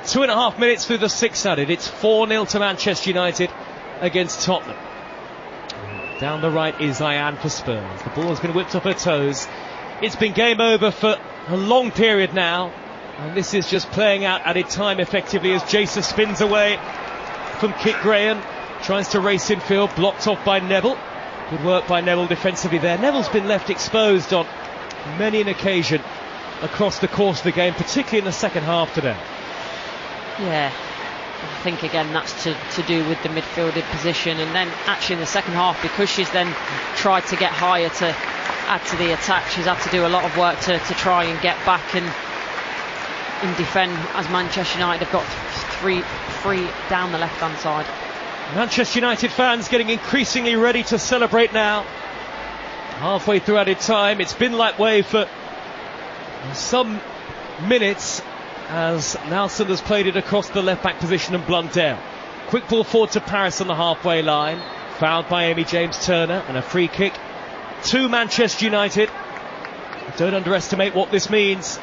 2.5 minutes through the 6 added. It's 4-0 to Manchester United against Tottenham. Down the right is Ian for Spurs. The ball has been whipped off her toes. It's been game over for a long period now, and this is just playing out added time effectively as Jason spins away from Kit Graham, tries to race infield, blocked off by Neville. Good work by Neville defensively there. Neville's been left exposed on many an occasion across the course of the game, particularly in the second half today. Yeah, I think again that's to do with the midfielded position, and then actually in the second half, because she's then tried to get higher to add to the attack, she's had to do a lot of work to try and get back and defend, as Manchester United have got three down the left hand side. Manchester United fans getting increasingly ready to celebrate now. Halfway through added time, it's been that way for some minutes as Nelson has played it across the left back position and Blundell. Quick ball forward to Paris on the halfway line, fouled by Amy James-Turner, and a free kick to Manchester United. Don't underestimate what this means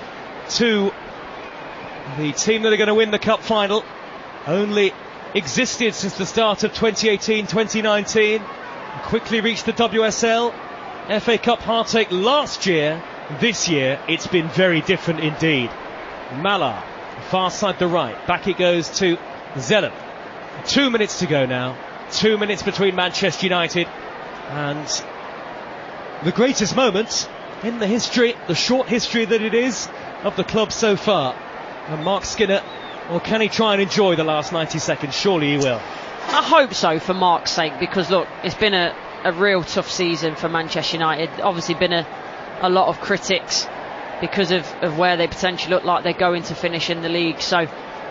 to the team that are going to win the cup final. Only existed since the start of 2018-2019, quickly reached the WSL, FA Cup heartache last year. This year it's been very different indeed. Mallard, far side the right, back it goes to Zellan. 2 minutes to go now, 2 minutes between Manchester United and the greatest moment in the history, the short history that it is, of the club so far. And Mark Skinner, or can he try and enjoy the last 90 seconds? Surely he will. I hope so, for Mark's sake, because look, it's been a real tough season for Manchester United. Obviously been a lot of critics because of where they potentially look like they're going to finish in the league. So,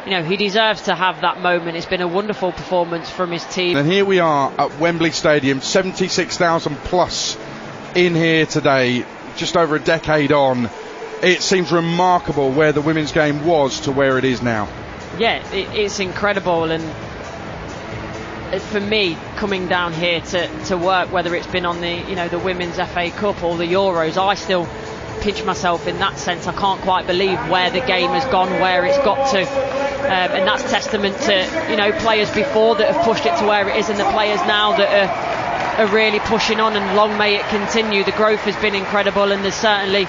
you know, he deserves to have that moment. It's been a wonderful performance from his team. And here we are at Wembley Stadium, 76,000 plus in here today, just over a decade on. It seems remarkable where the women's game was to where it is now. Yeah, it's incredible, and for me, coming down here to work, whether it's been on the Women's FA Cup or the Euros, I still pinch myself in that sense. I can't quite believe where the game has gone, where it's got to, and that's testament to players before that have pushed it to where it is, and the players now that are really pushing on, and long may it continue. The growth has been incredible, and there's certainly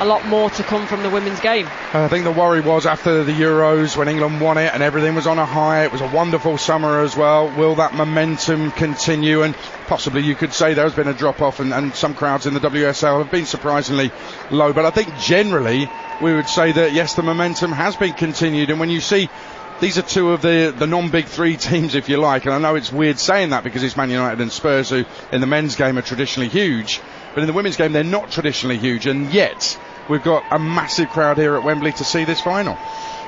a lot more to come from the women's game. I think the worry was after the Euros when England won it and everything was on a high. It was a wonderful summer as well. Will that momentum continue? And possibly you could say there's been a drop off, and some crowds in the WSL have been surprisingly low. But I think generally we would say that yes, the momentum has been continued. And when you see these are two of the non-big three teams, if you like, and I know it's weird saying that because it's Man United and Spurs who in the men's game are traditionally huge, but in the women's game they're not traditionally huge, and yet we've got a massive crowd here at Wembley to see this final.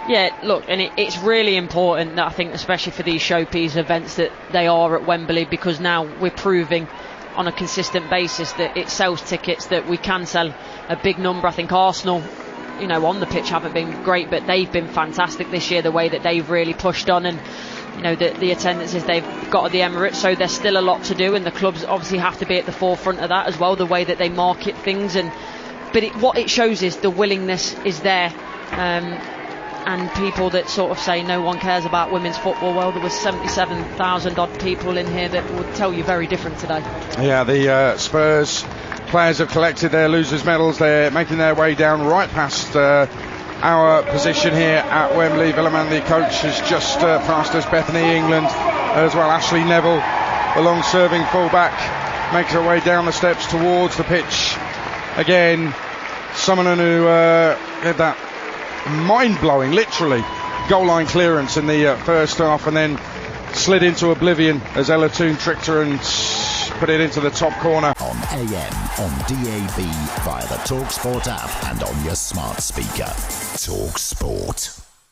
Yeah, look, and it's really important that I think, especially for these showpiece events, that they are at Wembley, because now we're proving on a consistent basis that it sells tickets, that we can sell a big number. I think Arsenal, on the pitch haven't been great, but they've been fantastic this year, the way that they've really pushed on, and the attendances they've got at the Emirates. So there's still a lot to do, and the clubs obviously have to be at the forefront of that as well, the way that they market things. But what it shows is the willingness is there, and people that sort of say no one cares about women's football, well, there was 77,000 odd people in here that would tell you very different today. Yeah, the Spurs players have collected their losers' medals. They're making their way down right past our position here at Wembley. Villaman, the coach, has just passed us. Bethany England as well. Ashley Neville, the long serving fullback, makes her way down the steps towards the pitch. Again, someone who had that mind-blowing, literally, goal line clearance in the first half, and then slid into oblivion as Ella Toon tricked her and put it into the top corner. On AM, on DAB, via the talkSPORT app and on your smart speaker. talkSPORT.